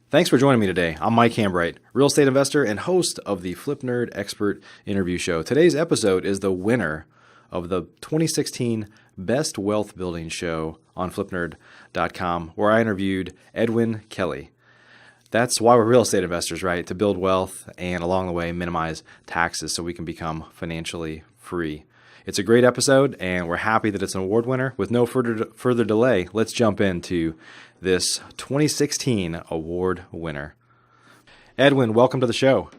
Thanks for joining me today. I'm Mike Hambright, real estate investor and host of the FlipNerd Expert Interview Show. Today's episode is the winner of the 2016 Best Wealth Building Show on FlipNerd.com, where I interviewed Edwin Kelly. That's why we're real estate investors, right? To build wealth and along the way minimize taxes so we can become financially free. It's a great episode, and we're happy that it's an award winner. With no further delay, let's jump into this 2016 award winner. Edwin, welcome to the show.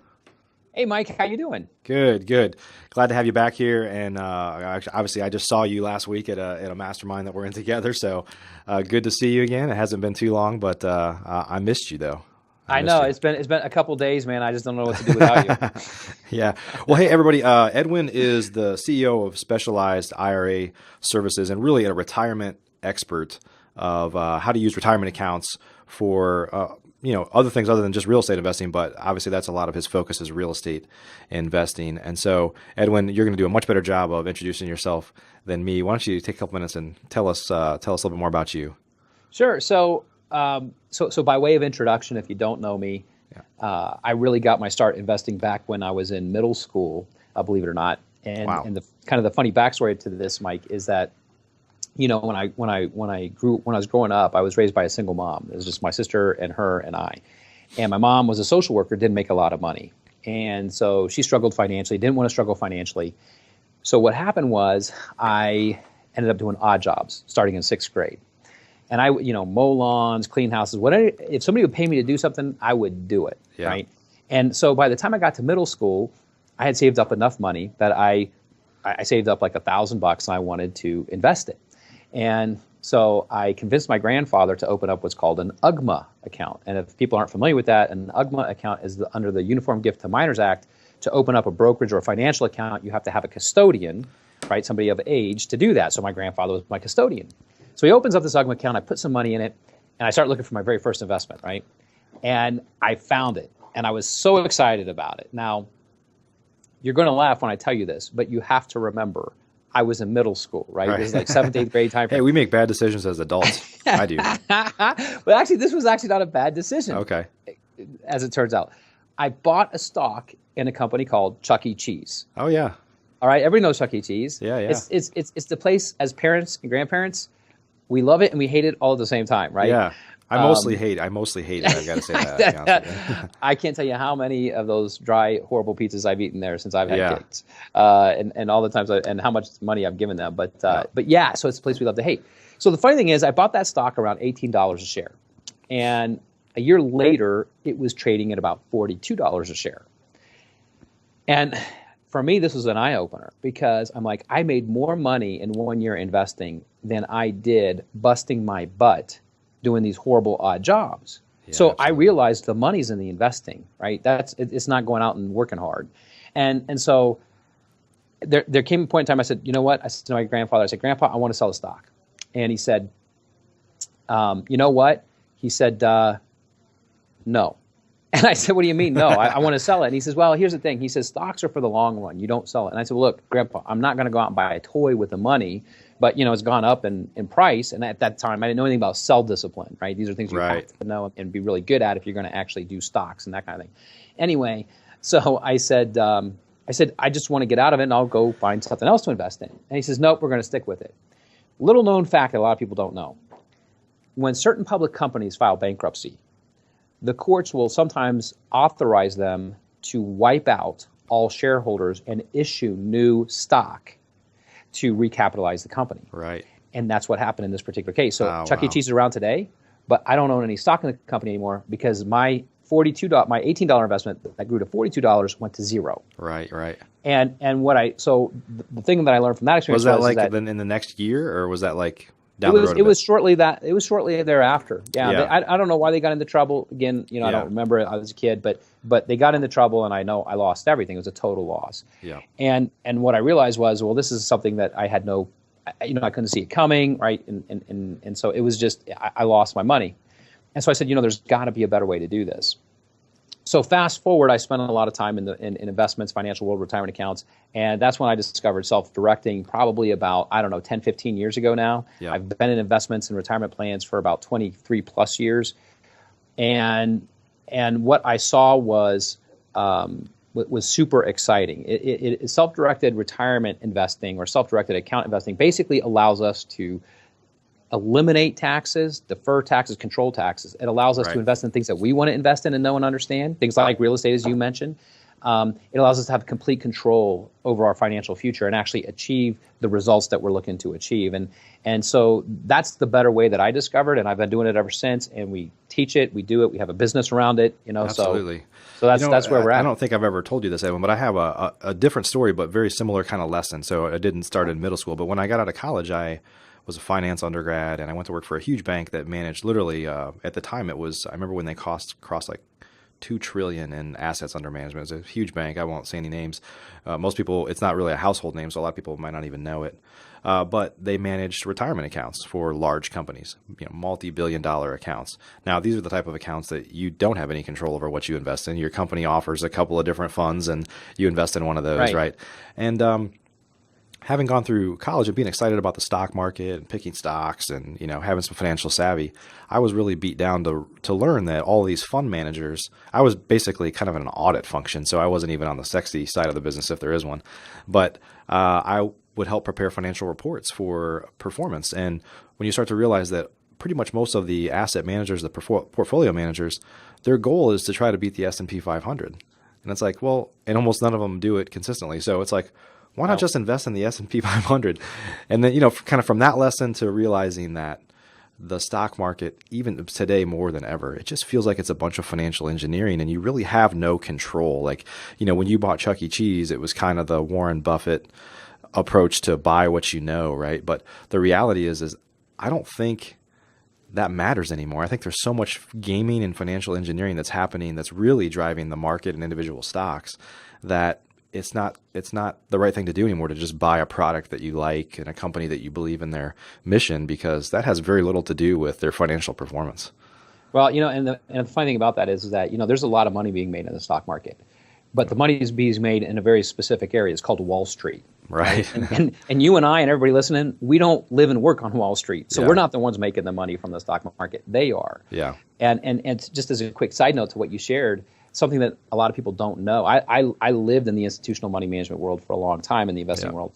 Hey, Mike, how you doing? Good. Glad to have you back here. And obviously, I just saw you last week at a mastermind that we're in together. So good to see you again. It hasn't been too long, but I missed you though. I know it's been a couple of days, man. I just don't know what to do without you. Yeah. Well, hey everybody. Edwin is the CEO of Specialized IRA Services and really a retirement expert of how to use retirement accounts for other things other than just real estate investing. But obviously, that's a lot of his focus is real estate investing. And so, Edwin, you're going to do a much better job of introducing yourself than me. Why don't you take a couple minutes and tell us a little bit more about you? Sure. So by way of introduction, if you don't know me, I really got my start investing back when I was in middle school, believe it or not. And Wow. and the kind of the funny backstory to this, Mike, is that when I was growing up, I was raised by a single mom. It was just my sister and her and I. And my mom was a social worker, didn't make a lot of money, and so she struggled financially. Didn't want to struggle financially. So what happened was I ended up doing odd jobs starting in sixth grade. And I, mow lawns, clean houses, whatever. If somebody would pay me to do something, I would do it, right? And so by the time I got to middle school, I had saved up enough money that I saved up like $1,000 and I wanted to invest it. And so I convinced my grandfather to open up what's called an UGMA account. And if people aren't familiar with that, an UGMA account is under the Uniform Gift to Minors Act. To open up a brokerage or a financial account, you have to have a custodian, right? Somebody of age to do that. So my grandfather was my custodian. So he opens up this UGMA account, I put some money in it, and I start looking for my very first investment, right? And I found it, and I was so excited about it. Now, you're going to laugh when I tell you this, but you have to remember, I was in middle school, right? It was like 7th, 8th grade time. Hey, we make bad decisions as adults. I do. But actually, this was actually not a bad decision. Okay. As it turns out. I bought a stock in a company called Chuck E. Cheese. Oh, yeah. All right, everybody knows Chuck E. Cheese. Yeah. It's the place as parents and grandparents, we love it and we hate it all at the same time, right? Yeah. I mostly hate it. I've got to say that. To be honest with you. I can't tell you how many of those dry, horrible pizzas I've eaten there since I've had kids, and all the times and how much money I've given them. But so it's a place we love to hate. So the funny thing is, I bought that stock around $18 a share, and a year later it was trading at about $42 a share. And for me, this was an eye opener because I'm like, I made more money in 1 year investing than I did busting my butt doing these horrible odd jobs. Yeah, so absolutely. I realized the money's in the investing, right? It's not going out and working hard. And so there came a point in time I said, you know what? I said to my grandfather, I said, Grandpa, I want to sell the stock. And he said, you know what? He said, no. And I said, what do you mean? No, I want to sell it. And he says, well, here's the thing. He says, stocks are for the long run. You don't sell it. And I said, well, look, Grandpa, I'm not going to go out and buy a toy with the money, but it's gone up in price. And at that time, I didn't know anything about sell discipline, right? These are things you have to know and be really good at if you're going to actually do stocks and that kind of thing. Anyway, so I said, I just want to get out of it and I'll go find something else to invest in. And he says, nope, we're going to stick with it. Little known fact that a lot of people don't know. When certain public companies file bankruptcy, the courts will sometimes authorize them to wipe out all shareholders and issue new stock to recapitalize the company. Right. And that's what happened in this particular case. So Chuck E. Wow. Cheese is around today, but I don't own any stock in the company anymore because my $18 investment that grew to $42 went to zero. Right. And the thing that I learned from that experience was that in the next year, or was that like down the road? It was shortly thereafter. Yeah. I don't know why they got into trouble. Again, I don't remember it. I was a kid, but they got into trouble, and I know I lost everything. It was a total loss. Yeah. And what I realized was, well, this is something that I had I couldn't see it coming, right? And so it was just I lost my money, and so I said, there's got to be a better way to do this. So fast forward, I spent a lot of time in investments, financial world, retirement accounts, and that's when I discovered self-directing probably about, 10, 15 years ago now. I've been in investments and retirement plans for about 23 plus years. And And what I saw was super exciting. Self-directed retirement investing or self-directed account investing basically allows us to eliminate taxes, defer taxes, control taxes. It allows us to invest in things that we want to invest in and know and understand, things like real estate, as you mentioned. It allows us to have complete control over our financial future and actually achieve the results that we're looking to achieve. And so that's the better way that I discovered, and I've been doing it ever since. And we teach it, we do it, we have a business around it. Absolutely. So that's where we're at. I don't think I've ever told you this, Edwin, but I have a different story, but very similar kind of lesson. So I didn't start in middle school, but when I got out of college, I was a finance undergrad, and I went to work for a huge bank that managed literally, at the time it was, I remember when they crossed like $2 trillion in assets under management. It was a huge bank. I won't say any names. Most people, it's not really a household name, so a lot of people might not even know it. But they managed retirement accounts for large companies, multi-billion-dollar accounts. Now, these are the type of accounts that you don't have any control over what you invest in. Your company offers a couple of different funds, and you invest in one of those, right? And having gone through college and being excited about the stock market and picking stocks and having some financial savvy, I was really beat down to learn that all these fund managers, I was basically kind of in an audit function, so I wasn't even on the sexy side of the business if there is one, but I would help prepare financial reports for performance. And when you start to realize that pretty much most of the asset managers, the portfolio managers, their goal is to try to beat the S&P 500, and it's like, well, and almost none of them do it consistently. So it's like, why not just invest in the S&P 500? And then, kind of from that lesson to realizing that the stock market, even today more than ever, it just feels like it's a bunch of financial engineering and you really have no control. Like, when you bought Chuck E. Cheese, it was kind of the Warren Buffett approach to buy what you know, right? But the reality is I don't think that matters anymore. I think there's so much gaming and financial engineering that's happening that's really driving the market and individual stocks that it's not the right thing to do anymore to just buy a product that you like and a company that you believe in their mission, because that has very little to do with their financial performance. Well, and the funny thing about that is that, there's a lot of money being made in the stock market, but the money is being made in a very specific area. It's called Wall Street. Right. And you and I and everybody listening, we don't live and work on Wall Street. So we're not the ones making the money from the stock market. They are. Yeah. And just as a quick side note to what you shared, something that a lot of people don't know. I lived in the institutional money management world for a long time, in the investing world.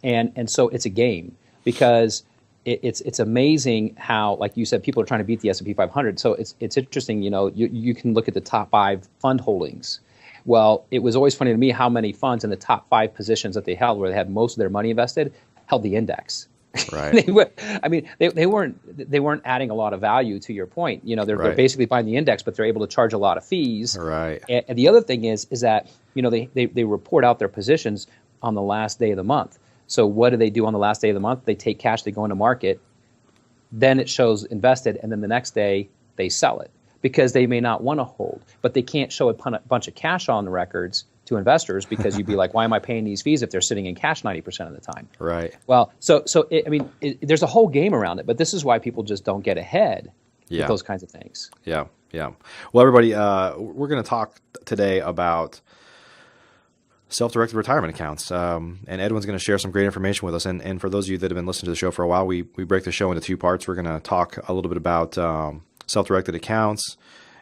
And so it's a game, because it's amazing how, like you said, people are trying to beat the S&P 500. So it's interesting, you can look at the top 5 fund holdings. Well, it was always funny to me how many funds in the top 5 positions that they held, where they had most of their money invested, held the index. Right. they weren't adding a lot of value, to your point. They're basically buying the index, but they're able to charge a lot of fees. Right. And the other thing is that they report out their positions on the last day of the month. So what do they do on the last day of the month? They take cash, they go into market, then it shows invested, and then the next day they sell it, because they may not want to hold, but they can't show a bunch of cash on the records to investors, because you'd be like, why am I paying these fees if they're sitting in cash 90% of the time? Right. Well, there's a whole game around it, but this is why people just don't get ahead with those kinds of things. Yeah. Well, everybody, we're going to talk today about self-directed retirement accounts, and Edwin's going to share some great information with us. And for those of you that have been listening to the show for a while, we break the show into 2 parts. We're going to talk a little bit about self-directed accounts,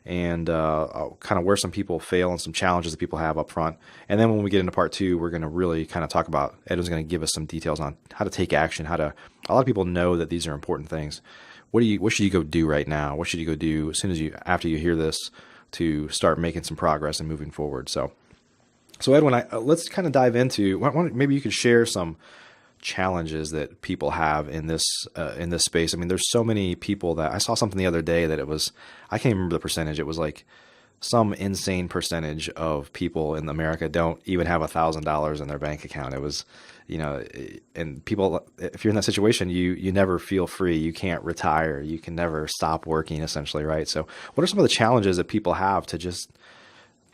and kind of where some people fail and some challenges that people have up front. And then when we get into part 2, we're going to really kind of talk about, Edwin's going to give us some details on how to take action, a lot of people know that these are important things. What should you go do right now? What should you go do as soon as after you hear this, to start making some progress and moving forward? So Edwin, let's kind of dive into, maybe you could share some challenges that people have in this space. There's so many people that I saw something the other day that I can't remember the percentage. It was like some insane percentage of people in America don't even have $1,000 in their bank account. It was, and people, if you're in that situation, you never feel free. You can't retire. You can never stop working, essentially, right? So what are some of the challenges that people have to just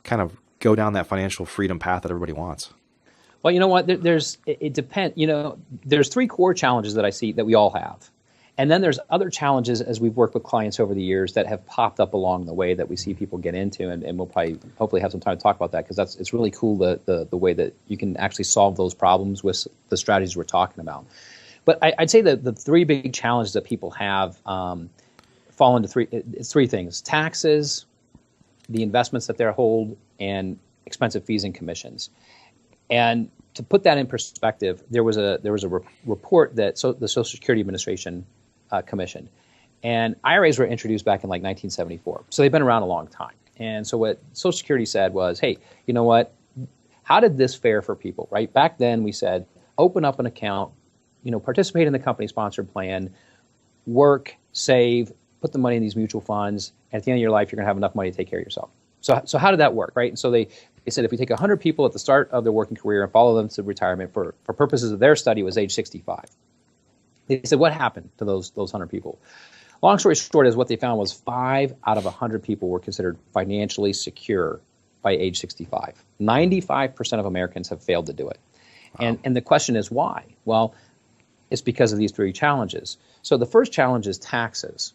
kind of go down that financial freedom path that everybody wants? Well, you know what? It depends. There's 3 core challenges that I see that we all have. And then there's other challenges, as we've worked with clients over the years, that have popped up along the way that we see people get into. And we'll hopefully have some time to talk about that, because it's really cool the way that you can actually solve those problems with the strategies we're talking about. But I'd say that the 3 big challenges that people have fall into 3 things: taxes, the investments that they hold, and expensive fees and commissions. And to put that in perspective, there was a report that the Social Security Administration commissioned. And IRAs were introduced back in like 1974. So they've been around a long time. And so what Social Security said was, hey, you know what? How did this fare for people, right? Back then we said, open up an account, participate in the company sponsored plan, work, save, put the money in these mutual funds. And at the end of your life, you're going to have enough money to take care of yourself. So how did that work, right? And so they said if we take 100 people at the start of their working career and follow them to retirement for purposes of their study was age 65. They said, what happened to those 100 people? Long story short is what they found was 5 out of 100 people were considered financially secure by age 65. 95% of Americans have failed to do it. Wow. And the question is why? Well, it's because of these 3 challenges. So the first challenge is taxes,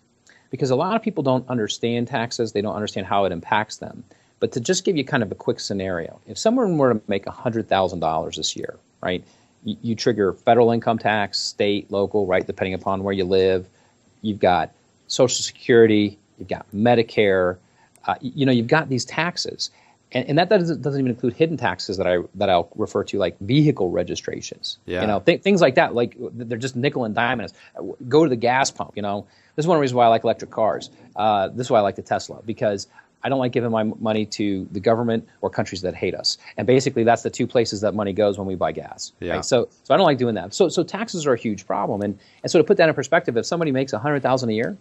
because a lot of people don't understand taxes. They don't understand how it impacts them. But to just give you kind of a quick scenario, if someone were to make $100,000 this year, right, you trigger federal income tax, state, local, right, depending upon where you live. You've got Social Security, you've got Medicare, you've got these taxes. And that doesn't even include hidden taxes that I'll refer to, like vehicle registrations. Yeah. Things like that, like they're just nickel and diming us. Go to the gas pump. This is one reason why I like electric cars. This is why I like the Tesla, because I don't like giving my money to the government or countries that hate us. And basically, that's the 2 places that money goes when we buy gas. Yeah. Right? So I don't like doing that. So taxes are a huge problem. And so to put that in perspective, if somebody makes $100,000 a year,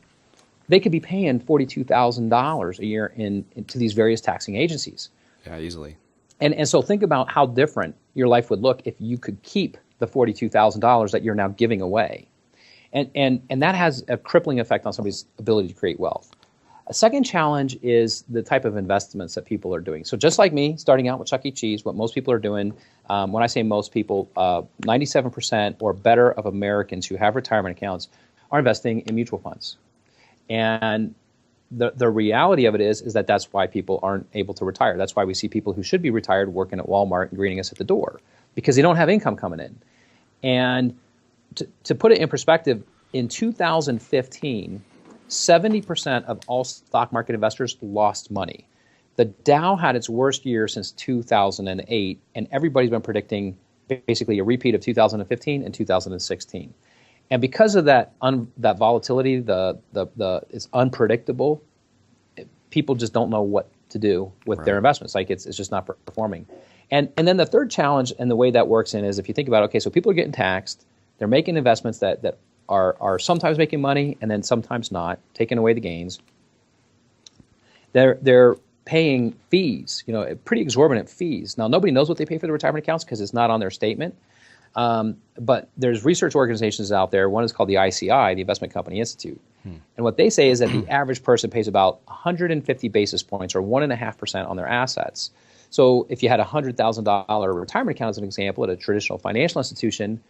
they could be paying $42,000 a year into these various taxing agencies. Yeah, easily. And so think about how different your life would look if you could keep the $42,000 that you're now giving away. And that has a crippling effect on somebody's ability to create wealth. A second challenge is the type of investments that people are doing. So just like me, starting out with Chuck E. Cheese, what most people are doing, when I say most people, 97% or better of Americans who have retirement accounts are investing in mutual funds. And the reality of it is that that's why people aren't able to retire. That's why we see people who should be retired working at Walmart and greeting us at the door, because they don't have income coming in. And to put it in perspective, in 2015, 70% of all stock market investors lost money. The Dow had its worst year since 2008, and everybody's been predicting basically a repeat of 2015 and 2016. And because of that volatility, it's unpredictable. People just don't know what to do with their investments. Like it's just not performing. And then the third challenge and the way that works in is if you think about, okay, so people are getting taxed, they're making investments that are sometimes making money and then sometimes not, taking away the gains. They're paying fees, pretty exorbitant fees. Now, nobody knows what they pay for the retirement accounts because it's not on their statement. But there's research organizations out there. One is called the ICI, the Investment Company Institute. And what they say is that the average person pays about 150 basis points or 1.5% on their assets. So if you had a $100,000 retirement account as an example at a traditional financial institution,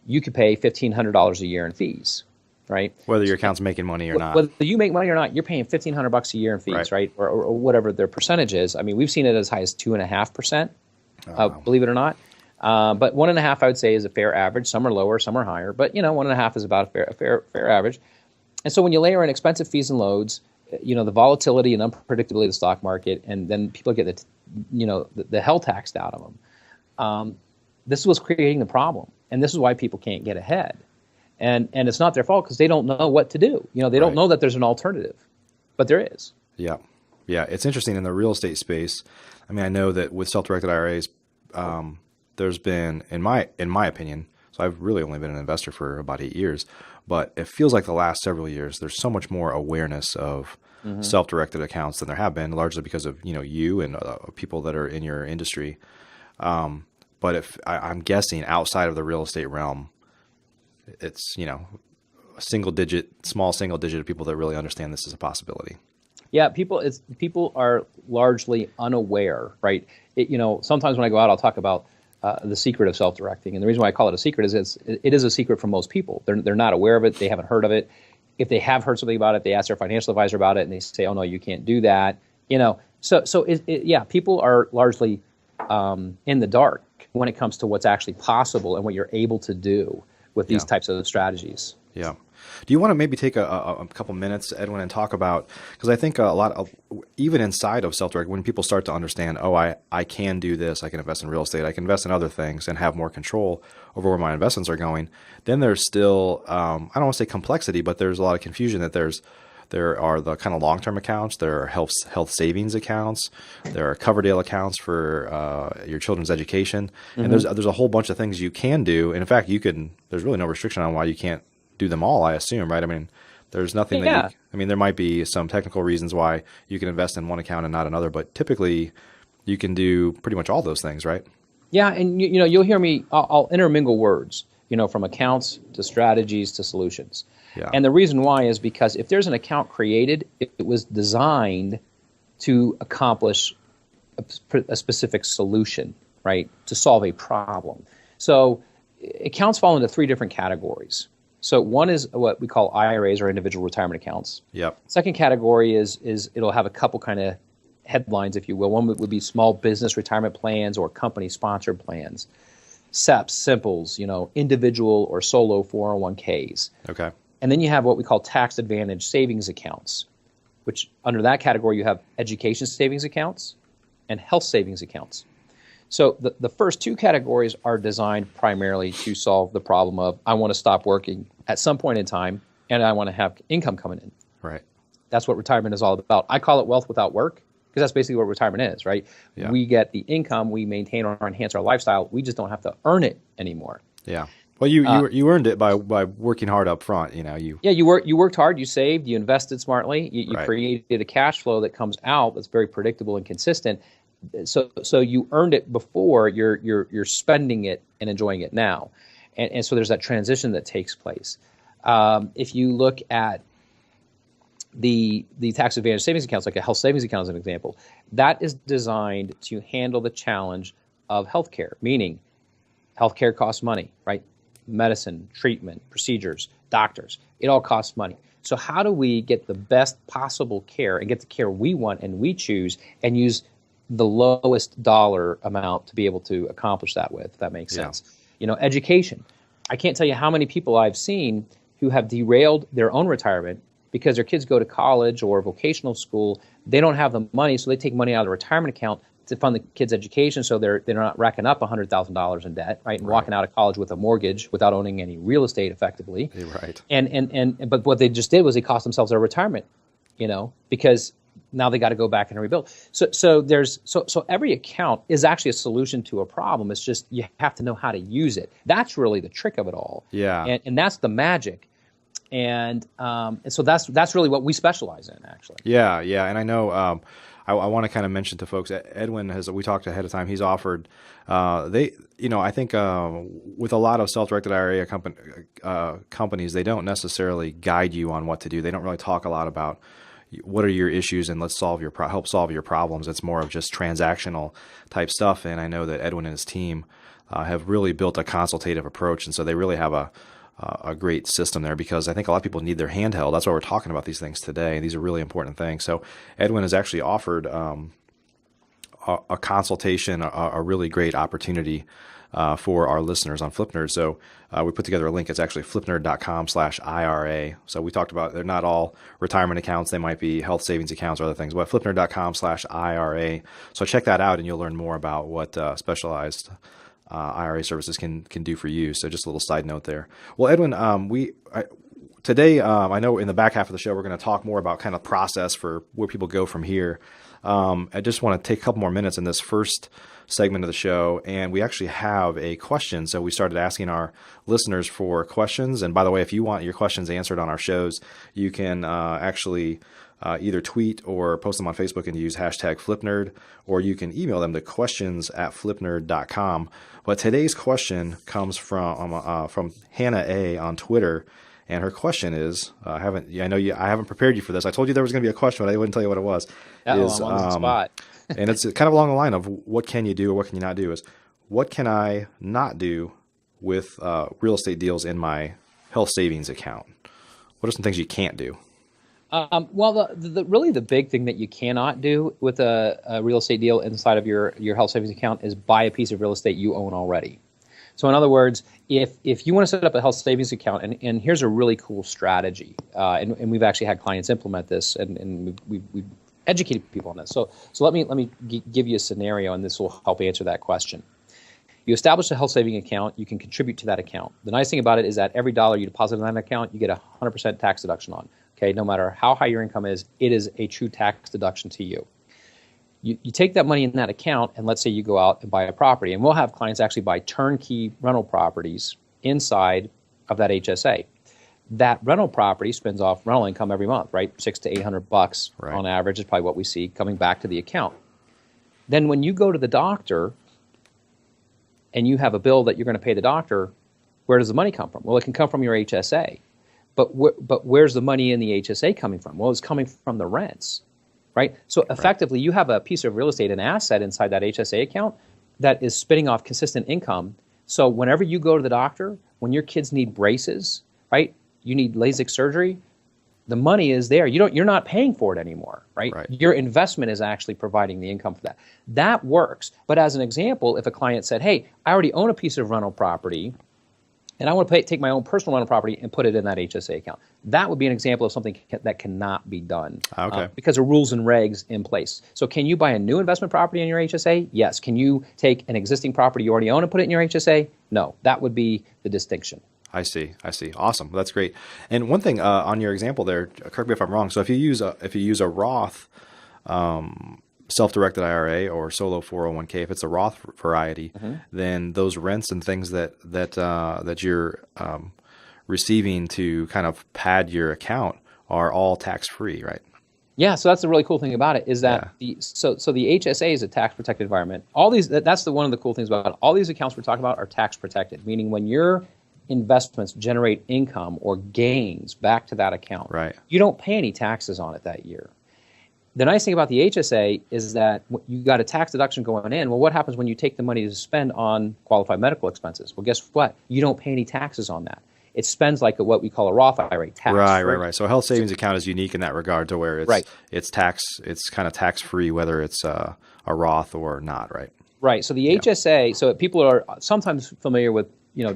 you could pay $1,500 a year in fees, right? Whether your account's making money or not. Whether you make money or not, you're paying $1,500 a year in fees, right? Or whatever their percentage is. I mean, we've seen it as high as 2.5%, believe it or not. But 1.5%, I would say, is a fair average. Some are lower, some are higher. But 1.5% is about a fair average. And so when you layer in expensive fees and loads, the volatility and unpredictability of the stock market, and then people get the hell taxed out of them. This is what's creating the problem, and this is why people can't get ahead. And it's not their fault because they don't know what to do. They don't know that there's an alternative, but there is. Yeah, it's interesting in the real estate space. I mean, I know that with self-directed IRAs, there's been, in my opinion, so I've really only been an investor for about 8 years, but it feels like the last several years there's so much more awareness of self-directed accounts than there have been, largely because of you and people that are in your industry. But if I'm guessing outside of the real estate realm, it's small single digit of people that really understand this is a possibility. Yeah, people are largely unaware, right? Sometimes when I go out, I'll talk about the secret of self-directing, and the reason why I call it a secret is it is a secret for most people. They're not aware of it. They haven't heard of it. If they have heard something about it, they ask their financial advisor about it, and they say, "Oh no, you can't do that." So people are largely in the dark when it comes to what's actually possible and what you're able to do with these types of strategies. Yeah. Do you want to maybe take a couple minutes, Edwin, and talk about, because I think a lot of, even inside of self-directed, when people start to understand, oh, I can do this, I can invest in real estate, I can invest in other things and have more control over where my investments are going, then there's still, I don't want to say complexity, but there's a lot of confusion that there are the kind of long-term accounts, there are health savings accounts, there are Coverdale accounts for your children's education, and there's a whole bunch of things you can do. And in fact, there's really no restriction on why you can't do them all, I assume, right? I mean, there's nothing there might be some technical reasons why you can invest in one account and not another, but typically you can do pretty much all those things, right? Yeah, and you'll hear me, I'll intermingle words, from accounts to strategies to solutions. Yeah. And the reason why is because if there's an account created, it was designed to accomplish a specific solution, right, to solve a problem. So accounts fall into 3 different categories. So one is what we call IRAs, or individual retirement accounts. Yep. Second category is it'll have a couple kind of headlines, if you will. One would be small business retirement plans or company sponsored plans. SEPs, simples, individual or solo 401ks. Okay. And then you have what we call tax advantage savings accounts, which under that category you have education savings accounts and health savings accounts. So the first 2 categories are designed primarily to solve the problem of, I want to stop working at some point in time and I want to have income coming in. Right. That's what retirement is all about. I call it wealth without work because that's basically what retirement is, right? Yeah. We get the income, we maintain or enhance our lifestyle. We just don't have to earn it anymore. Yeah. Well, you earned it by working hard up front, Yeah, you worked hard, you saved, you invested smartly, you Right. created a cash flow that comes out that's very predictable and consistent. So you earned it before, you're spending it and enjoying it now, and so there's that transition that takes place. If you look at the tax advantage savings accounts, like a health savings account as an example, that is designed to handle the challenge of healthcare, meaning healthcare costs money, right? Medicine, treatment, procedures, doctors, it all costs money. So how do we get the best possible care and get the care we want and we choose and use the lowest dollar amount to be able to accomplish that with, if that makes sense? Education. I can't tell you how many people I've seen who have derailed their own retirement because their kids go to college or vocational school. They don't have the money, so they take money out of the retirement account to fund the kids' education, so they're not racking up $100,000 in debt, right, and walking out of college with a mortgage without owning any real estate effectively. Right. But what they just did was they cost themselves their retirement, because now they got to go back and rebuild. So every account is actually a solution to a problem. It's just you have to know how to use it. That's really the trick of it all. Yeah. And that's the magic. And so that's really what we specialize in, actually. Yeah, yeah, and I know I want to kind of mention to folks, Edwin we talked ahead of time. He's offered I think with a lot of self-directed IRA companies, they don't necessarily guide you on what to do. They don't really talk a lot about what are your issues and let's help solve your problems. It's more of just transactional type stuff. And I know that Edwin and his team have really built a consultative approach, and so they really have a great system there, because I think a lot of people need their handheld. That's why we're talking about these things today. These are really important things. So Edwin has actually offered a consultation, a really great opportunity for our listeners on FlipNerd. So we put together a link. It's actually flipnerd.com/IRA. So we talked about they're not all retirement accounts. They might be health savings accounts or other things, but flipnerd.com/IRA. So check that out and you'll learn more about what specialized IRA services can do for you. So just a little side note there. Well, Edwin, today, I know in the back half of the show, we're going to talk more about kind of process for where people go from here. I just want to take a couple more minutes in this first segment of the show, and we actually have a question. So we started asking our listeners for questions. And by the way, if you want your questions answered on our shows, you can actually either tweet or post them on Facebook and use hashtag FlipNerd, or you can email them to questions@flipnerd.com. But today's question comes from Hannah A on Twitter, and her question is, I haven't prepared you for this. I told you there was going to be a question, but I wouldn't tell you what it was. I'm on the spot. And it's kind of along the line of what can you do or what can you not do, is what can I not do with real estate deals in my health savings account? What are some things you can't do? Well, really the big thing that you cannot do with a real estate deal inside of your health savings account is buy a piece of real estate you own already. So in other words, if you want to set up a health savings account, and here's a really cool strategy, and we've actually had clients implement this, and we've educated people on this. So let me give you a scenario, and this will help answer that question. You establish a health saving account, you can contribute to that account. The nice thing about it is that every dollar you deposit in that account, you get 100% tax deduction on. Okay, no matter how high your income is, it is a true tax deduction to you. You take that money in that account, and let's say you go out and buy a property, and we'll have clients actually buy turnkey rental properties inside of that HSA. That rental property spins off rental income every month, right? $600 to $800 right. on average is probably what we see coming back to the account. Then when you go to the doctor and you have a bill that you're going to pay the doctor, where does the money come from? Well, it can come from your HSA. But where's the money in the HSA coming from? Well, it's coming from the rents, right? So effectively, you have a piece of real estate, an asset inside that HSA account that is spitting off consistent income. So whenever you go to the doctor, when your kids need braces, right? You need LASIK surgery, the money is there. You're not paying for it anymore, right? Your investment is actually providing the income for that. That works. But as an example, if a client said, hey, I already own a piece of rental property, and I want to take my own personal rental property and put it in that HSA account, that would be an example of something that cannot be done because of rules and regs in place. So can you buy a new investment property in your HSA? Yes. Can you take an existing property you already own and put it in your HSA? No. That would be the distinction. I see. Awesome. That's great. And one thing on your example there, correct me if I'm wrong. So if you use a Roth self-directed IRA or solo 401k, if it's a Roth variety, then those rents and things that you're receiving to kind of pad your account are all tax-free, right? Yeah, so that's the really cool thing about it is that the HSA is a tax-protected environment. All these that's one of the cool things about it. All these accounts we're talking about are tax-protected, meaning when your investments generate income or gains back to that account, you don't pay any taxes on it that year. The nice thing about the HSA is that you got a tax deduction going in. Well, what happens when you take the money to spend on qualified medical expenses? Well, guess what? You don't pay any taxes on that. It spends like what we call a Roth IRA, tax. Right. So a health savings account is unique in that regard to where it's kind of tax free whether it's a Roth or not, right? Right. So the HSA. So people are sometimes familiar with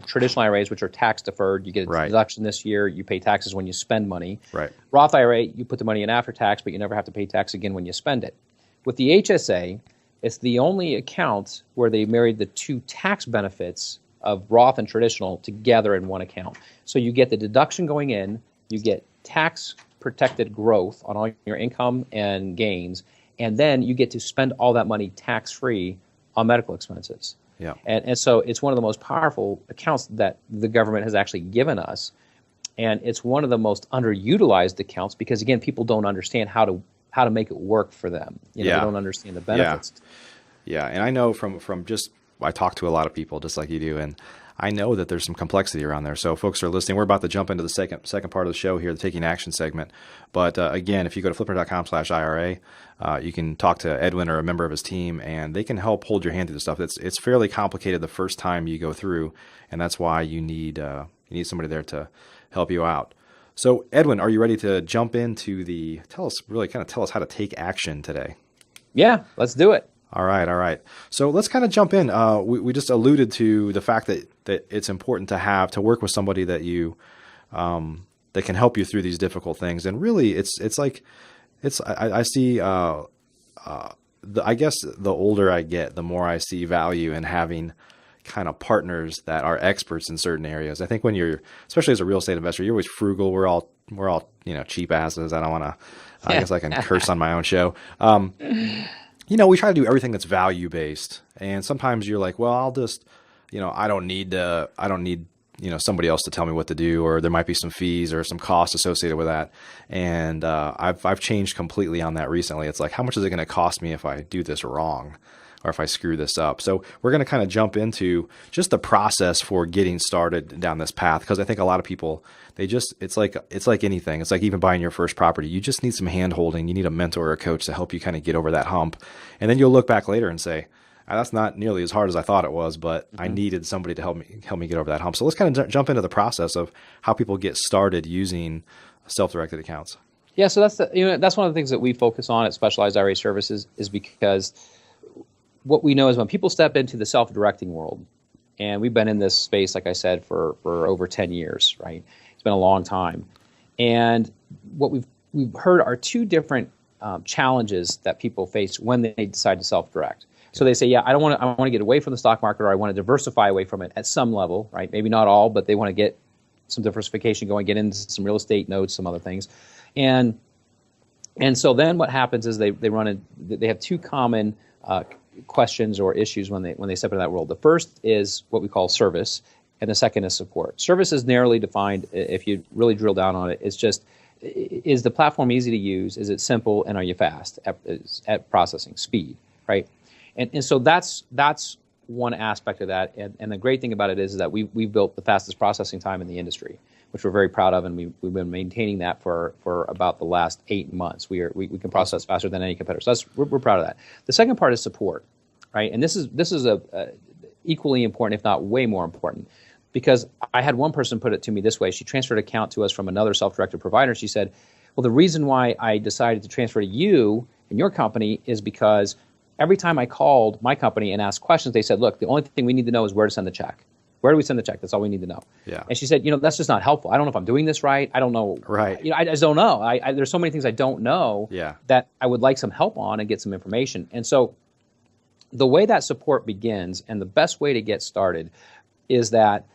traditional IRAs, which are tax deferred. You get a deduction this year. You pay taxes when you spend money. Right. Roth IRA, you put the money in after tax, but you never have to pay tax again when you spend it. With the HSA, it's the only account where they married the two tax benefits of Roth and traditional together in one account. So you get the deduction going in, you get tax protected growth on all your income and gains, and then you get to spend all that money tax free on medical expenses. Yeah. And so it's one of the most powerful accounts that the government has actually given us. And it's one of the most underutilized accounts because, again, people don't understand how to make it work for them. They don't understand the benefits. Yeah. And I know from I talk to a lot of people just like you do, and I know that there's some complexity around there. So folks are listening. We're about to jump into the second part of the show here, the Taking Action segment. But again, if you go to FlipNerd.com/IRA, you can talk to Edwin or a member of his team, and they can help hold your hand through the stuff. It's fairly complicated the first time you go through, and that's why you need somebody there to help you out. So Edwin, are you ready to jump into tell us how to take action today? Yeah, let's do it. All right. So let's kind of jump in. We just alluded to the fact that it's important to work with somebody that you that can help you through these difficult things. And really, I see. I guess the older I get, the more I see value in having kind of partners that are experts in certain areas. I think when especially as a real estate investor, you're always frugal. We're all cheap asses. I don't want to. I guess I can curse on my own show. We try to do everything that's value based, and sometimes you're like, well, I'll just, I don't need somebody else to tell me what to do, or there might be some fees or some costs associated with that. And I've changed completely on that recently. It's like, how much is it going to cost me if I do this wrong, or if I screw this up? So we're going to kind of jump into just the process for getting started down this path, because I think a lot of people, it's like anything. It's like even buying your first property. You just need some hand holding. You need a mentor or a coach to help you kind of get over that hump. And then you'll look back later and say, that's not nearly as hard as I thought it was, but I needed somebody to help me get over that hump. So let's kind of jump into the process of how people get started using self-directed accounts. Yeah. So that's one of the things that we focus on at Specialized IRA Services, is because what we know is when people step into the self-directing world, And we've been in this space, like I said, for over 10 years, right? It's been a long time. And what we've heard are two different challenges that people face when they decide to self-direct. So they say, yeah, I want to get away from the stock market, or I want to diversify away from it at some level, right? Maybe not all, but they want to get some diversification going, get into some real estate notes, some other things. And so then what happens is they have two common questions or issues when they step into that world. The first is what we call service, and the second is support. Service is narrowly defined. If you really drill down on it, it's just, is the platform easy to use? Is it simple? And are you fast at processing speed, right? And so that's one aspect of that. And the great thing about it is that we've built the fastest processing time in the industry, which we're very proud of, and we've been maintaining that for about the last 8 months. We can process faster than any competitor. So we're proud of that. The second part is support, right? And this is a equally important, if not way more important, because I had one person put it to me this way. She transferred an account to us from another self-directed provider. She said, well, the reason why I decided to transfer to you and your company is because every time I called my company and asked questions, they said, look, the only thing we need to know is where to send the check. Where do we send the check? That's all we need to know. Yeah. And she said, that's just not helpful. I don't know if I'm doing this right. I don't know. Right. I just don't know. There's so many things I don't know that I would like some help on and get some information. And so the way that support begins, and the best way to get started, is that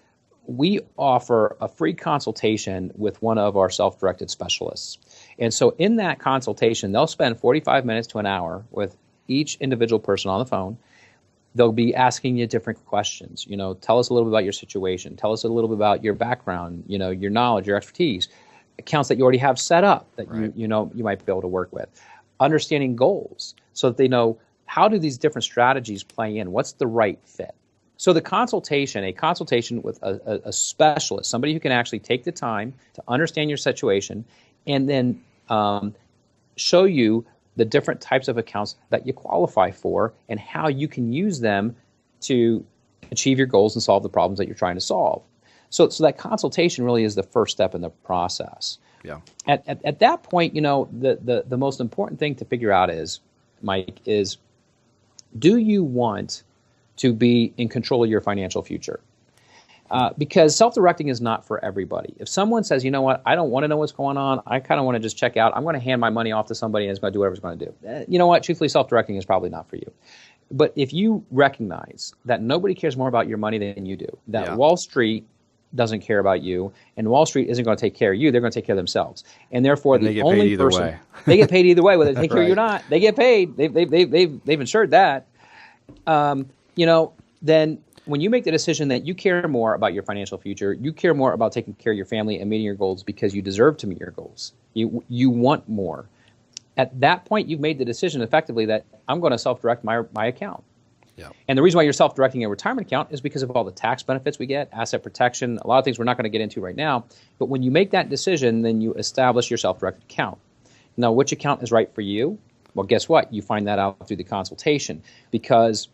we offer a free consultation with one of our self-directed specialists. And so in that consultation, they'll spend 45 minutes to an hour with each individual person on the phone. They'll be asking you different questions. Tell us a little bit about your situation. Tell us a little bit about your background, your knowledge, your expertise, accounts that you already have set up that you might be able to work with. Understanding goals so that they know, how do these different strategies play in? What's the right fit? So a consultation with a specialist, somebody who can actually take the time to understand your situation and then show you the different types of accounts that you qualify for and how you can use them to achieve your goals and solve the problems that you're trying to solve. So that consultation really is the first step in the process. Yeah. At that point, the most important thing to figure out is, Mike, is do you want to be in control of your financial future? Because self-directing is not for everybody. If someone says, you know what, I don't want to know what's going on, I kind of want to just check out, I'm going to hand my money off to somebody and it's going to do whatever it's going to do. You know what, truthfully, self-directing is probably not for you. But if you recognize that nobody cares more about your money than you do, that Wall Street doesn't care about you, and Wall Street isn't going to take care of you, they're going to take care of themselves. And therefore, the only person, they get paid either way, whether they take care of you or not, they get paid. They've insured that. Then when you make the decision that you care more about your financial future, you care more about taking care of your family and meeting your goals because you deserve to meet your goals. You want more. At that point, you've made the decision effectively that I'm going to self-direct my account. Yeah. And the reason why you're self-directing a retirement account is because of all the tax benefits we get, asset protection, a lot of things we're not going to get into right now. But when you make that decision, then you establish your self-directed account. Now, which account is right for you? Well, guess what? You find that out through the consultation, because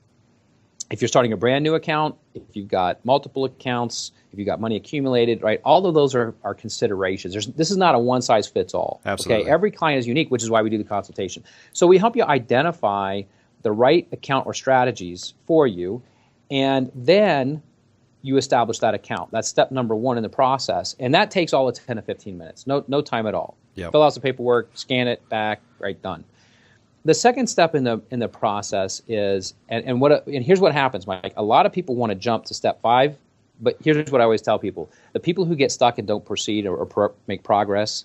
if you're starting a brand new account, if you've got multiple accounts, if you've got money accumulated, right, all of those are considerations. This is not a one-size-fits-all. Absolutely. Okay? Every client is unique, which is why we do the consultation. So we help you identify the right account or strategies for you, and then you establish that account. That's step number one in the process, and that takes all of 10 to 15 minutes. No time at all. Yep. Fill out the paperwork, scan it back, right, done. The second step in the process is, and here's what happens, Mike. A lot of people want to jump to step 5, but here's what I always tell people: the people who get stuck and don't proceed or make progress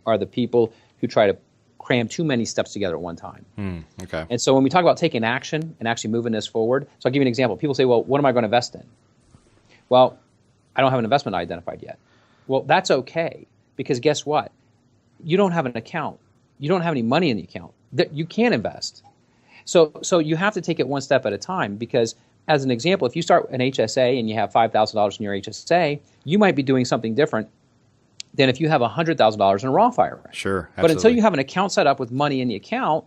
are the people who try to cram too many steps together at one time. Okay. And so when we talk about taking action and actually moving this forward, so I'll give you an example. People say, well, what am I going to invest in? Well, I don't have an investment identified yet. Well, that's okay, because guess what? You don't have an account. You don't have any money in the account. You can't invest. So you have to take it one step at a time, because as an example, if you start an HSA and you have $5,000 in your HSA, you might be doing something different than if you have $100,000 in a Roth IRA. Sure, absolutely. But until you have an account set up with money in the account,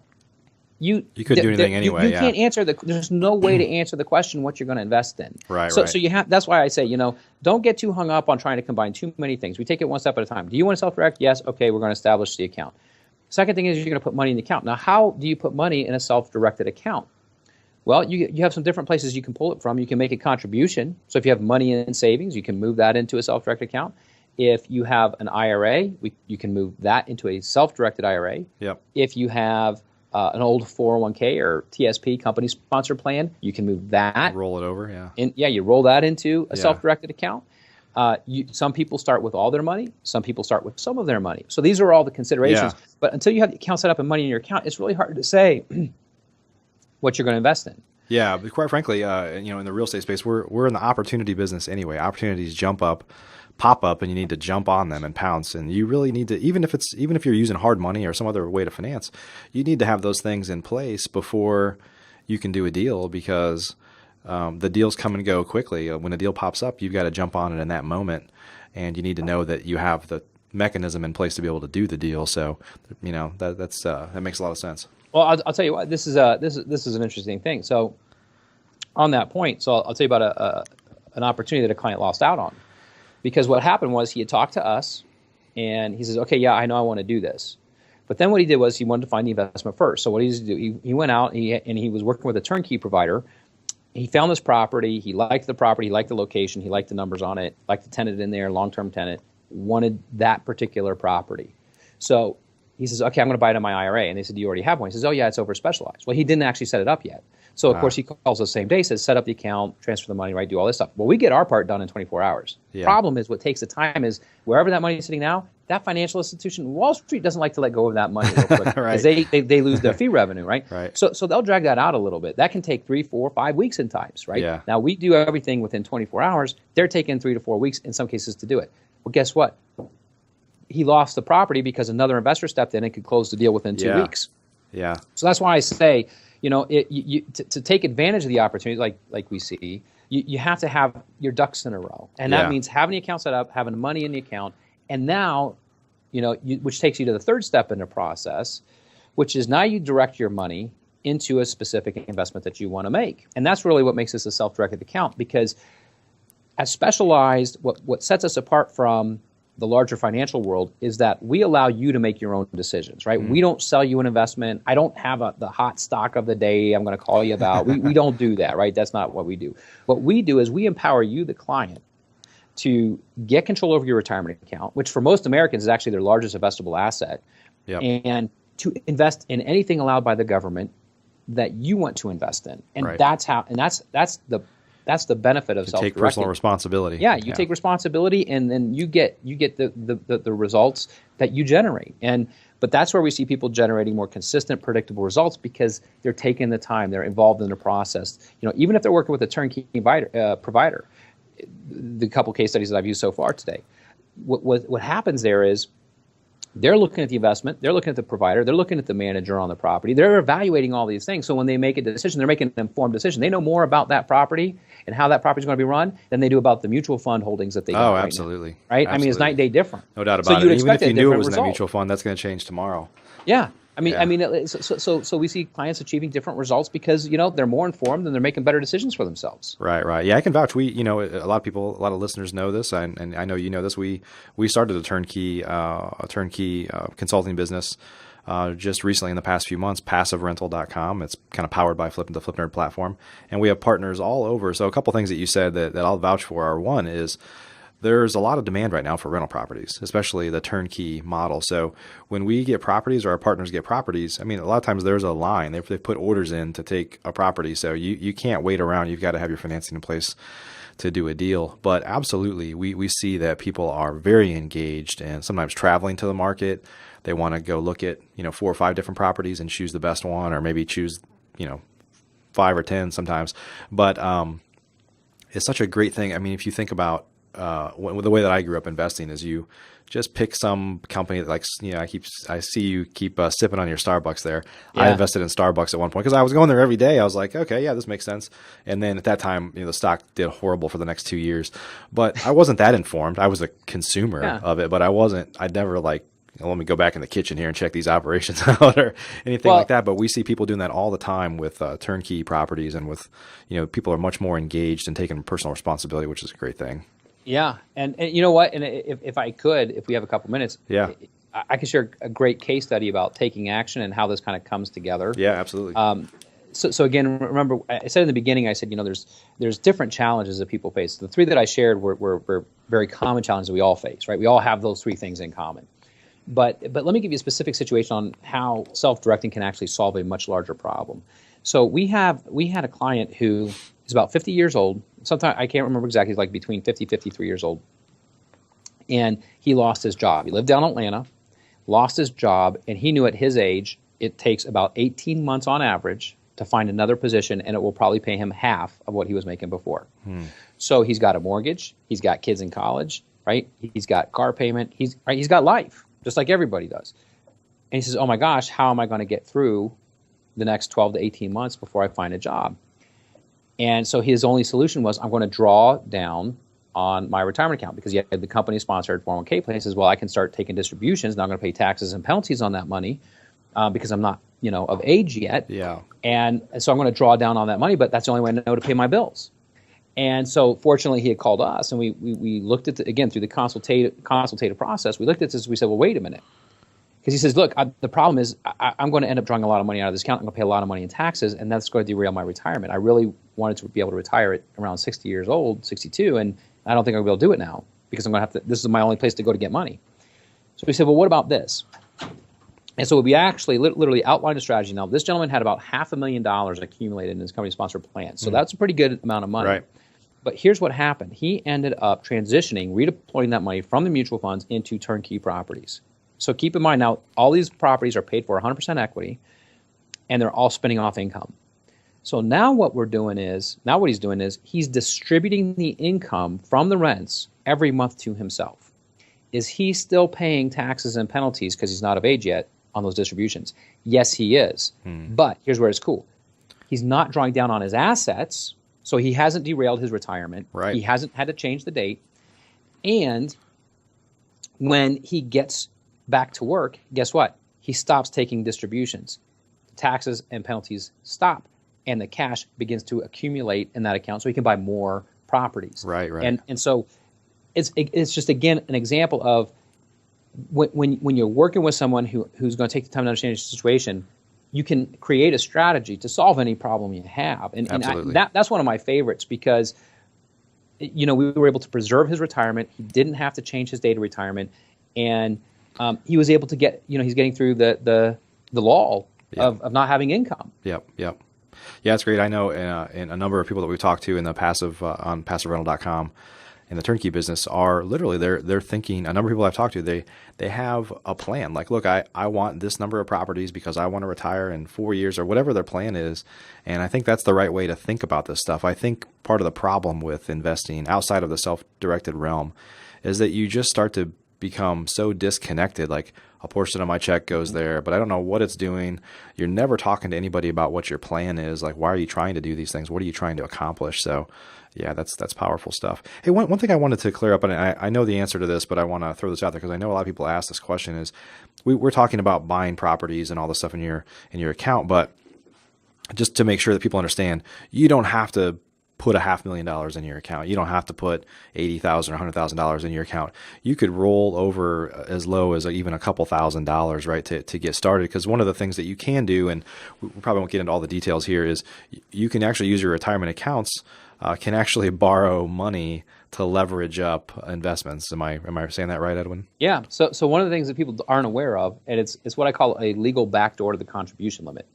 you couldn't do anything anyway. You can't answer there's no way to answer the question what you're going to invest in. Right. So you have. That's why I say, don't get too hung up on trying to combine too many things. We take it one step at a time. Do you want to self-direct? Yes. Okay, we're going to establish the account. Second thing is you're going to put money in the account. Now, how do you put money in a self-directed account? Well, you have some different places you can pull it from. You can make a contribution. So if you have money in savings, you can move that into a self-directed account. If you have an IRA, you can move that into a self-directed IRA. Yep. If you have an old 401k or TSP, company sponsored plan, you can move that. Roll it over, yeah. You roll that into a self-directed account. Some people start with all their money. Some people start with some of their money. So these are all the considerations. Yeah. But until you have the account set up and money in your account, it's really hard to say what you're going to invest in. Yeah, but quite frankly, in the real estate space, we're in the opportunity business anyway. Opportunities pop up, and you need to jump on them and pounce. And you really need to, even if you're using hard money or some other way to finance, you need to have those things in place before you can do a deal, because the deals come and go quickly. When a deal pops up, you've got to jump on it in that moment, and you need to know that you have the mechanism in place to be able to do the deal. So, that makes a lot of sense. Well, I'll tell you what. This is an interesting thing. So, on that point, I'll tell you about an opportunity that a client lost out on, because what happened was he had talked to us, and he says, "Okay, yeah, I know I want to do this," but then what he did was he wanted to find the investment first. So what he used to do, he went out and he was working with a turnkey provider. He found this property. He liked the property. He liked the location. He liked the numbers on it. Liked the tenant in there, long-term tenant. Wanted that particular property. So he says, "Okay, I'm going to buy it in my IRA." And they said, "Do you already have one?" He says, "Oh yeah, it's over specialized." Well, he didn't actually set it up yet. So of course he calls the same day, says, "Set up the account, transfer the money, right? Do all this stuff." Well, we get our part done in 24 hours. Yeah. Problem is, what takes the time is wherever that money is sitting now, that financial institution, Wall Street doesn't like to let go of that money real quick, right. because they lose their fee revenue, right? Right. So they'll drag that out a little bit. That can take 3, 4, 5 weeks in times, right? Yeah. Now we do everything within 24 hours. They're taking 3 to 4 weeks in some cases to do it. Well, guess what? He lost the property because another investor stepped in and could close the deal within 2 weeks. Yeah. So that's why I say, to take advantage of the opportunities like we see, you have to have your ducks in a row. And that means having the account set up, having money in the account, and now, which takes you to the third step in the process, which is now you direct your money into a specific investment that you want to make. And that's really what makes this a self-directed account, because as specialized, what sets us apart from the larger financial world is that we allow you to make your own decisions, right? Mm-hmm. We don't sell you an investment. I don't have the hot stock of the day I'm going to call you about. We don't do that, right? That's not what we do. What we do is we empower you, the client, to get control over your retirement account, which for most Americans is actually their largest investable asset, and to invest in anything allowed by the government that you want to invest in. And that's the benefit of self-directing. Take personal responsibility. Yeah, you take responsibility, and then you get the results that you generate. But that's where we see people generating more consistent, predictable results, because they're taking the time, they're involved in the process. Even if they're working with a turnkey provider, the couple case studies that I've used so far today, what happens there is they're looking at the investment, they're looking at the provider, they're looking at the manager on the property, they're evaluating all these things. So when they make a decision, they're making an informed decision. They know more about that property and how that property is going to be run than they do about the mutual fund holdings that they got right absolutely. Now, right? Absolutely. I mean, it's night and day different. No doubt about it. Even if you knew it was in a mutual fund, that's going to change tomorrow. Yeah. So we see clients achieving different results because, they're more informed and they're making better decisions for themselves. Right. Yeah, I can vouch. A lot of listeners know this, and I know you know this. We started a turnkey consulting business just recently in the past few months, passiverental.com. It's kind of powered by the FlipNerd platform, and we have partners all over. So a couple things that you said that I'll vouch for are, one is, there's a lot of demand right now for rental properties, especially the turnkey model. So when we get properties or our partners get properties, a lot of times there's a line. They put orders in to take a property. So you can't wait around. You've got to have your financing in place to do a deal. But absolutely, we see that people are very engaged and sometimes traveling to the market. They want to go look at 4 or 5 different properties and choose the best one, or maybe choose 5 or 10 sometimes. But it's such a great thing. If you think about the way that I grew up investing is you just pick some company that I see you keep sipping on your Starbucks there. Yeah. I invested in Starbucks at one point because I was going there every day. I was like, okay, yeah, this makes sense. And then at that time, the stock did horrible for the next 2 years, but I wasn't that informed. I was a consumer of it, but I'd never let me go back in the kitchen here and check these operations out or anything like that. But we see people doing that all the time with turnkey properties, and with, people are much more engaged and taking personal responsibility, which is a great thing. Yeah. And you know what? And if we have a couple minutes, I can share a great case study about taking action and how this kind of comes together. Yeah, absolutely. So again, remember, I said in the beginning, I said, there's different challenges that people face. The three that I shared were very common challenges that we all face, right? We all have those three things in common. But let me give you a specific situation on how self-directing can actually solve a much larger problem. So we had a client who is about 50 years old. Sometimes I can't remember exactly. He's like between 50, 53 years old. And he lost his job. He lived down in Atlanta, lost his job, and he knew at his age it takes about 18 months on average to find another position, and it will probably pay him half of what he was making before. So he's got a mortgage, he's got kids in college, right? He's got car payment, he's got life, just like everybody does. And he says, oh my gosh, how am I going to get through the next 12 to 18 months before I find a job? And so his only solution was, I'm going to draw down on my retirement account, because he had the company sponsored 401k plan. He says, well, I can start taking distributions, now I'm going to pay taxes and penalties on that money because I'm not of age yet. Yeah. And so I'm going to draw down on that money, but that's the only way I know to pay my bills. And so fortunately he had called us, and we looked at again, through the consultative process, we looked at this, we said, well, wait a minute. Because he says, look, the problem is I'm going to end up drawing a lot of money out of this account. I'm going to pay a lot of money in taxes, and that's going to derail my retirement. I really wanted to be able to retire at around 60 years old, 62, and I don't think I'll be able to do it now because I'm going to have to, this is my only place to go to get money. So we said, well, what about this? And so we actually literally outlined a strategy. Now, this gentleman had about $500,000 accumulated in his company-sponsored plan. So that's a pretty good amount of money. Right. But here's what happened. He ended up transitioning, redeploying that money from the mutual funds into turnkey properties. So keep in mind now, all these properties are paid for 100% equity, and they're all spinning off income. So now what he's doing is he's distributing the income from the rents every month to himself. Is he still paying taxes and penalties because he's not of age yet on those distributions? Yes, he is. But here's where it's cool. He's not drawing down on his assets, so he hasn't derailed his retirement. Right. He hasn't had to change the date. And when he gets back to work, guess what? He stops taking distributions. Taxes and penalties stop, and the cash begins to accumulate in that account so he can buy more properties. Right. And so it's just, again, an example of when you're working with someone who's going to take the time to understand your situation, you can create a strategy to solve any problem you have. And that's one of my favorites, because we were able to preserve his retirement. He didn't have to change his date of retirement, and he was able to get, he's getting through the lull of not having income. Yep. Yeah, it's great. I know in a number of people that we've talked to in the passive on passiverental.com in the turnkey business are literally they're thinking, a number of people I've talked to, they have a plan. Like, look, I want this number of properties because I want to retire in 4 years, or whatever their plan is. And I think that's the right way to think about this stuff. I think part of the problem with investing outside of the self-directed realm is that you just start to become so disconnected. Like, a portion of my check goes there, but I don't know what it's doing. You're never talking to anybody about what your plan is. Like, why are you trying to do these things? What are you trying to accomplish? So yeah, that's powerful stuff. Hey, one thing I wanted to clear up, and I know the answer to this, but I want to throw this out there because I know a lot of people ask this question, is we're talking about buying properties and all this stuff in your account, but just to make sure that people understand, you don't have to put $500,000 in your account. You don't have to put $80,000 or $100,000 in your account. You could roll over as low as even a couple $1,000s, right, to get started. Because one of the things that you can do, and we probably won't get into all the details here, is you can actually use your retirement accounts, can actually borrow money to leverage up investments. Am I saying that right, Edwin? Yeah. So one of the things that people aren't aware of, and it's what I call a legal backdoor to the contribution limit.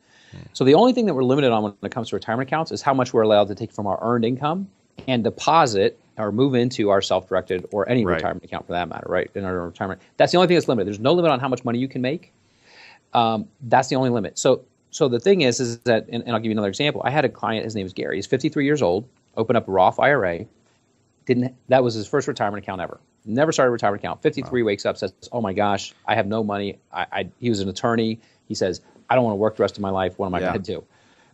So the only thing that we're limited on when it comes to retirement accounts is how much we're allowed to take from our earned income and deposit or move into our self-directed or any retirement account for that matter, right? In our retirement. That's the only thing that's limited. There's no limit on how much money you can make. That's the only limit. So the thing is that, and I'll give you another example. I had a client, his name is Gary. He's 53 years old, opened up a Roth IRA. That was his first retirement account ever. Never started a retirement account. 53, wakes up, says, oh my gosh, I have no money. He was an attorney. He says, I don't want to work the rest of my life. What am I going to do?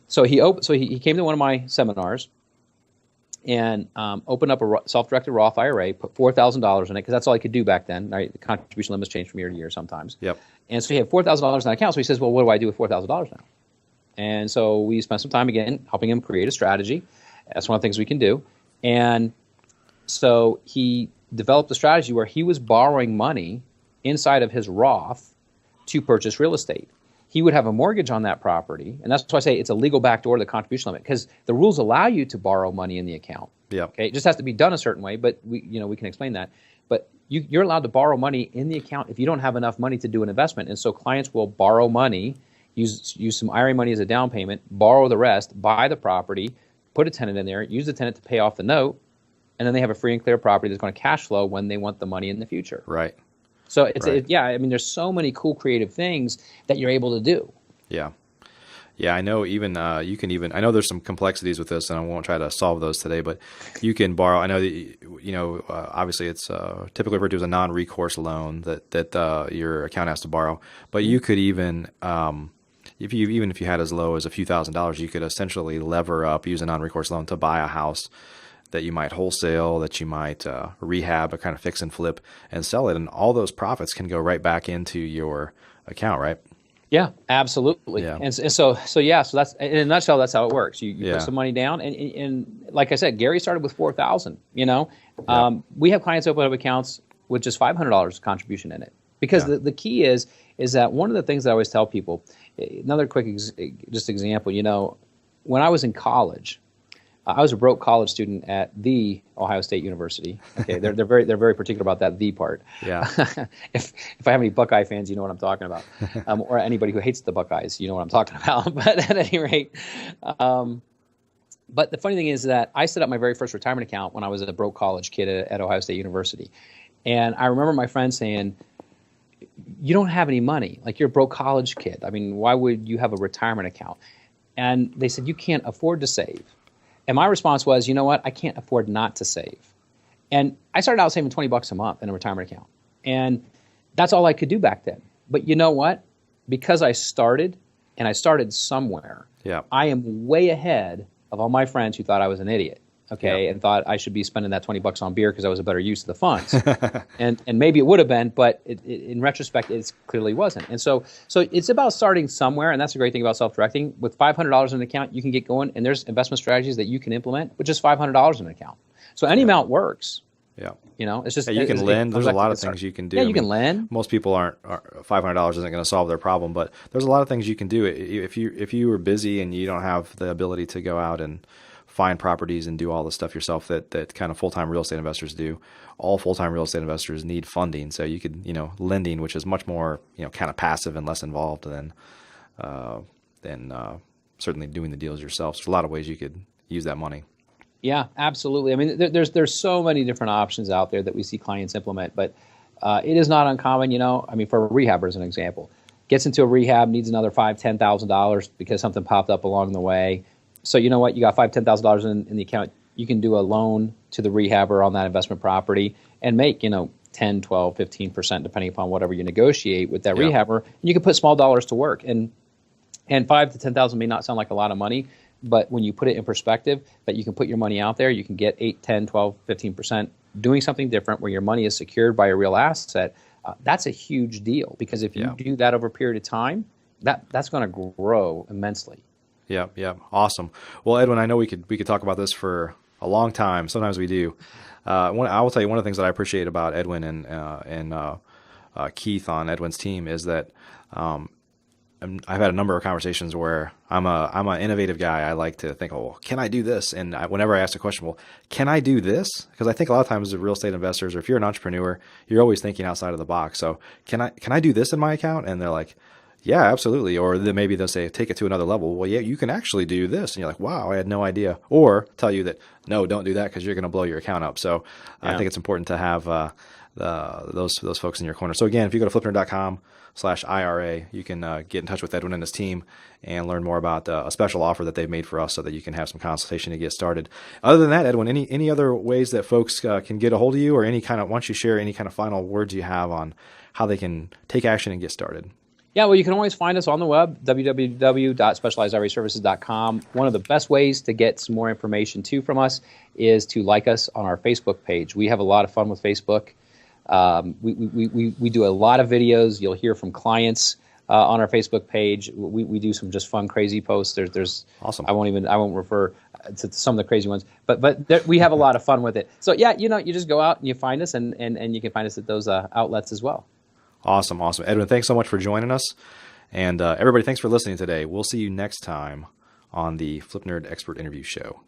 So he came to one of my seminars and opened up a self-directed Roth IRA, put $4,000 in it, because that's all he could do back then. Right? The contribution limits change from year to year sometimes. Yep. And so he had $4,000 in that account. So he says, well, what do I do with $4,000 now? And so we spent some time, again, helping him create a strategy. That's one of the things we can do. And so he developed a strategy where he was borrowing money inside of his Roth to purchase real estate. he would have a mortgage on that property, and that's why I say it's a legal backdoor to the contribution limit, because the rules allow you to borrow money in the account. Yeah. Okay. It just has to be done a certain way, but we can explain that. But you're allowed to borrow money in the account if you don't have enough money to do an investment. And so clients will borrow money, use some IRA money as a down payment, borrow the rest, buy the property, put a tenant in there, use the tenant to pay off the note, and then they have a free and clear property that's going to cash flow when they want the money in the future. Right. So I mean, there's so many cool creative things that you're able to do. Yeah. Yeah, I know even I know there's some complexities with this, and I won't try to solve those today, but you can borrow. I know that, obviously it's typically referred to as a non-recourse loan that your account has to borrow, but you could even if you had as low as a few $1,000s, you could essentially lever up, use a non-recourse loan to buy a house that you might wholesale, that you might rehab, or kind of fix and flip and sell it. And all those profits can go right back into your account, right? Yeah, absolutely. Yeah. And so that's, in a nutshell, that's how it works. You put some money down, and like I said, Gary started with $4,000. We have clients open up accounts with just $500 contribution in it, because the key is that one of the things that I always tell people. Another quick example. When I was in college, I was a broke college student at the Ohio State University. Okay, they're very particular about that "the" part. Yeah. if I have any Buckeye fans, you know what I'm talking about, or anybody who hates the Buckeyes, you know what I'm talking about. But at any rate, but the funny thing is that I set up my very first retirement account when I was a broke college kid at Ohio State University, and I remember my friend saying, "You don't have any money. Like, you're a broke college kid. I mean, why would you have a retirement account?" And they said, "You can't afford to save." And my response was, you know what? I can't afford not to save. And I started out saving $20 a month in a retirement account. And that's all I could do back then. But you know what? Because I started, and I started somewhere, I am way ahead of all my friends who thought I was an idiot, and thought I should be spending that $20 on beer because that was a better use of the funds. and maybe it would have been, but in retrospect, it clearly wasn't. And so it's about starting somewhere, and that's the great thing about self-directing. With $500 in an account, you can get going, and there's investment strategies that you can implement with just $500 in an account. So any amount works. Yeah. It's just you can lend. There's a lot of things you can do. Yeah, you can lend. Most people aren't $500 isn't going to solve their problem, but there's a lot of things you can do. If you are busy and you don't have the ability to go out and find properties and do all the stuff yourself that kind of full-time real estate investors do. All full-time real estate investors need funding. So you could, lending, which is much more, kind of passive and less involved than certainly doing the deals yourself. So there's a lot of ways you could use that money. Yeah, absolutely. I mean, there's so many different options out there that we see clients implement, but it is not uncommon, I mean, for a rehabber as an example, gets into a rehab, needs another $5,000, $10,000 because something popped up along the way. So you know what? You got $5,000, $10,000 in the account. You can do a loan to the rehabber on that investment property and make 10, 12, 15%, depending upon whatever you negotiate with that rehabber. And you can put small dollars to work. And $5,000 to $10,000 may not sound like a lot of money, but when you put it in perspective, that you can put your money out there, you can get 8, 10, 12, 15% doing something different where your money is secured by a real asset. That's a huge deal, because if you do that over a period of time, that's going to grow immensely. Yeah. Awesome. Well, Edwin, I know we could talk about this for a long time. Sometimes we do. I will tell you one of the things that I appreciate about Edwin and Keith on Edwin's team is that I've had a number of conversations where I'm an innovative guy. I like to think, well, can I do this? And whenever I ask a question, well, can I do this? Because I think a lot of times as real estate investors, or if you're an entrepreneur, you're always thinking outside of the box. So can I do this in my account? And they're like, yeah, absolutely. Or then maybe they'll say, take it to another level. Well, yeah, you can actually do this. And you're like, wow, I had no idea. Or tell you that, no, don't do that because you're going to blow your account up. So I think it's important to have those folks in your corner. So again, if you go to FlipNerd.com/IRA, you can get in touch with Edwin and his team and learn more about a special offer that they've made for us so that you can have some consultation to get started. Other than that, Edwin, any other ways that folks can get a hold of you, or why don't you share any kind of final words you have on how they can take action and get started? Yeah, well, you can always find us on the web, www.specializediraservices.com. One of the best ways to get some more information, too, from us is to like us on our Facebook page. We have a lot of fun with Facebook. We do a lot of videos. You'll hear from clients on our Facebook page. We do some just fun, crazy posts. There's awesome. I won't refer to some of the crazy ones, but we have a lot of fun with it. So yeah, you just go out and you find us, and you can find us at those outlets as well. Awesome. Edwin, thanks so much for joining us. And everybody, thanks for listening today. We'll see you next time on the FlipNerd Expert Interview Show.